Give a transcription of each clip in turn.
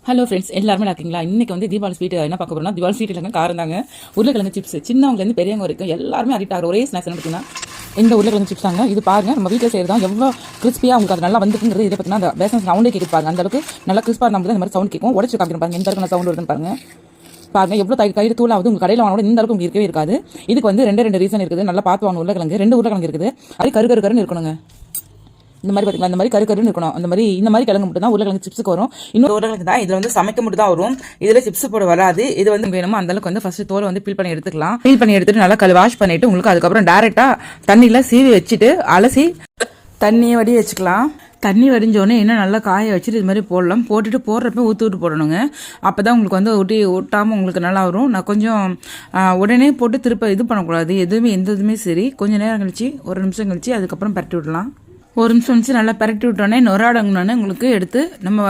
Hello friends, எல்லாருமே இருக்கீங்களா? இன்னைக்கு வந்து தீபாவளி ஸ்வீட் என்ன பார்க்க போறோம்னா, தீபாவளி ஸ்வீட் இல்லைங்க, காரம் தாங்க. உருளைக்கிழங்கு சிப்ஸ் சின்னவங்கலேருந்து பெரியவங்க வரைக்கும் எல்லாருமே அடிக்ட் ஆகிற ஒரே ஸ்நாக்ஸ் என்ன பார்த்தீங்கன்னா இந்த உருளைக்கிழங்கு சிப்ஸ் தாங்க. இது பாருங்க, நம்ம வீட்டில் செய்யறதா எவ்வளோ கிறிஸ்பியாக உங்களுக்கு அது நல்லா வந்துருக்குங்கிறது. இதை பார்த்தீங்கன்னா அந்த பேசன் சவுண்டே கேட்கு பாருங்க. அந்த அளவுக்கு நல்லா கிறிஸ்பாக இருந்தால் இந்த மாதிரி சவுண்ட் கேட்கும். உடச்சு காப்பிடும் பாருங்க, எந்த அளவுக்கு சவுண்ட் வருதுன்னு பாருங்க. பாருங்க எவ்வளோ கயிறு தூளாவது உங்கள் கடையில் வாங்கணும் இந்த அளவுக்கு உங்களுக்கு இருக்கவே இருக்காது. இதுக்கு வந்து ரெண்டு ரீசன் இருக்குது. நல்லா பார்த்து வாங்கணும். உருளைக்கிழங்கு 2 உருளைக்கிழங்கு இருக்குது. அது கருன்னு இருக்கணுங்க. இந்த மாதிரி பார்த்தீங்களா, இந்த மாதிரி கருன்னு இருக்கணும். இந்த மாதிரி கிழங்கு மட்டும் தான் உருளைக்கிழங்கு சிப்ஸுக்கு வரும். இன்னொரு உருளைக்கிழங்கு தான் இதில் வந்து சமைக்க மட்டும் தான் வரும். இதில் சிப்ஸ் போட வராது. இது வந்து வேணுமோ அந்த அளவுக்கு வந்து ஃபர்ஸ்ட் தோலை வந்து பீல் பண்ணி எடுத்துக்கலாம். பீல் பண்ணி எடுத்துட்டு நல்லா வாஷ் பண்ணிட்டு உங்களுக்கு அதுக்கப்புறம் டேரெக்டா தண்ணியில் சீவி வச்சுட்டு அலசி தண்ணியை வடி வச்சுக்கலாம். தண்ணி வடிஞ்சோடனே என்ன நல்லா காய வச்சுட்டு இது மாதிரி போடலாம். போட்டுட்டு போடுறப்ப ஊற்றி போடணுங்க. அப்போ தான் உங்களுக்கு வந்து ஒட்டாமல் உங்களுக்கு நல்லா வரும். நான் கொஞ்சம் உடனே போட்டு திருப்ப இது பண்ணக்கூடாது. எந்த இதுவுமே சரி, கொஞ்சம் நேரம் கழிச்சு 1 நிமிஷம் கழிச்சு அதுக்கப்புறம் பரட்டி விடலாம். 1 நிமிஷம் வச்சு நல்லா பரட்டி விட்டோன்னே நொறாடங்கன்னு உங்களுக்கு எடுத்து நம்ம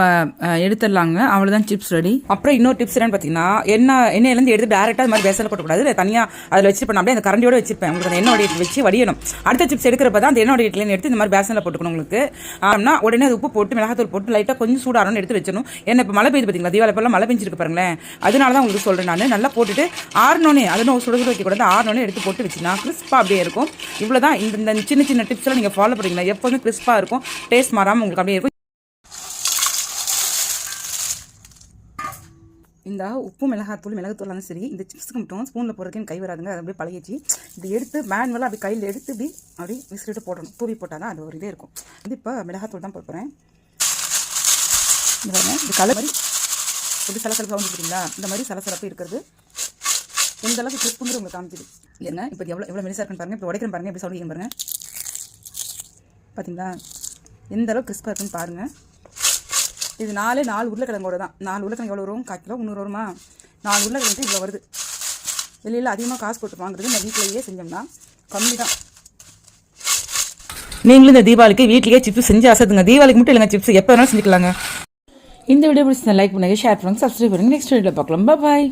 எடுத்துடலாங்க. அவ்வளோதான் சிப்ஸ் ரெடி. அப்புறம் இன்னொரு டிப்ஸ் என்னன்னு பார்த்தீங்கன்னா, எண்ணெயிலேருந்து எடுத்து டேரெக்டாக அது மாதிரி பேசல போட்டக்கூடாது. தனியாக அதில் வச்சுருப்பேன். அப்படியே அந்த கரண்டியோட வச்சிருப்பேன். உங்களுக்கு அந்த எண்ணெய் வடிட்டு வச்சு வடியணும். அடுத்த சிப்ஸ் எடுக்கிறப்ப தான் அந்த எண்ணெய் வடிட்டுலேருந்து எடுத்து இந்த மாதிரி பேசனில் போட்டுக்கணும். உங்களுக்கு ஆனால் உடனே அது உப்பு போட்டு மிளகாத்தூள் போட்டு லைட்டாக கொஞ்சம் சூடாகணும்னு எடுத்து வச்சணும். ஏன்னா இப்போ மழை பெய்யுது பார்த்தீங்களா, தீபாவளி இப்போலாம் மழை பெஞ்சிருக்கு பாருங்களேன். அதனால தான் உங்களுக்கு சொல்கிறேன். நான் நல்லா போட்டுட்டு ஆறணுன்னே அதனும் சுட வைக்கக்கூடாது. ஆறணுன்னே எடுத்து போட்டு வச்சுனா கிறிஸ்பாக அப்படியே இருக்கும். இவ்வளோ தான். இந்த சின்ன டிப்ஸ்லாம் நீங்கள் ஃபாலோ பண்ணிங்களா எப்போதும் கிறிஸ்பாக இருக்கும். டேஸ்ட் மாறாமல் உங்களுக்கு அப்படியே இருக்கும். இந்த உப்பு மிளகாத்தூள் சரி, இந்த சிப்ஸுக்கு மட்டும் ஸ்பூனில் போடுறதுக்கு எனக்கு கை வராதுங்க. அது அப்படியே பழகிச்சு. இது எடுத்து மேனுவலாக அப்படி கையில் எடுத்து அப்படி விசிறிட்டு போடணும். தூவி போட்டால் தான் அது ஒரு இதே இருக்கும். இது இப்போ மிளகாத்தூள் தான் போடுறேன். இந்த கலர் மாதிரி எப்படி சலசலப்பு வந்து பார்த்தீங்களா, இந்த மாதிரி சலசலப்பு இருக்கிறது எந்த அளவுக்கு கிறிஸ்புங்கிற உங்களுக்கு காமிச்சிது. என்ன இப்போ எவ்வளோ மெலிசாக இருக்குன்னு பாருங்கள். இப்போ உடைக்கிறேன் பாருங்கள், எப்படி சவுண்ட் பாருங்கள். பார்த்தீங்களா எந்த அளவுக்கு கிறிஸ்பாக இருக்குன்னு பாருங்கள். இது 4 உருளைக்கிழங்கோட தான். 4 உருளைக்கிழங்கு எவ்வளோ வரும்? 1/4 கிலோ 300 வருமா? 4 உருளைக்கிழங்கு இவ்வளோ வருது. வெளியில் அதிகமாக காசு போட்டு வாங்குறது நம்ம வீட்டிலேயே செஞ்சோம்னா கம்மி தான். நீங்களும் இந்த தீபாவளிக்கு வீட்டிலேயே சிப்ஸ் செஞ்சு அசத்துங்க. தீபாவளிக்கு மட்டும் இல்லைங்க, சிப்ஸ் எப்போ வேணாலும் செஞ்சுக்கலாங்க. இந்த வீடியோ பிடிச்சி லைக் பண்ணுங்கள், ஷேர் பண்ணுங்கள், சப்ஸ்கிரைப் பண்ணுங்கள். நெக்ஸ்ட் வீடியோவில் பார்க்கலாம். பாய்.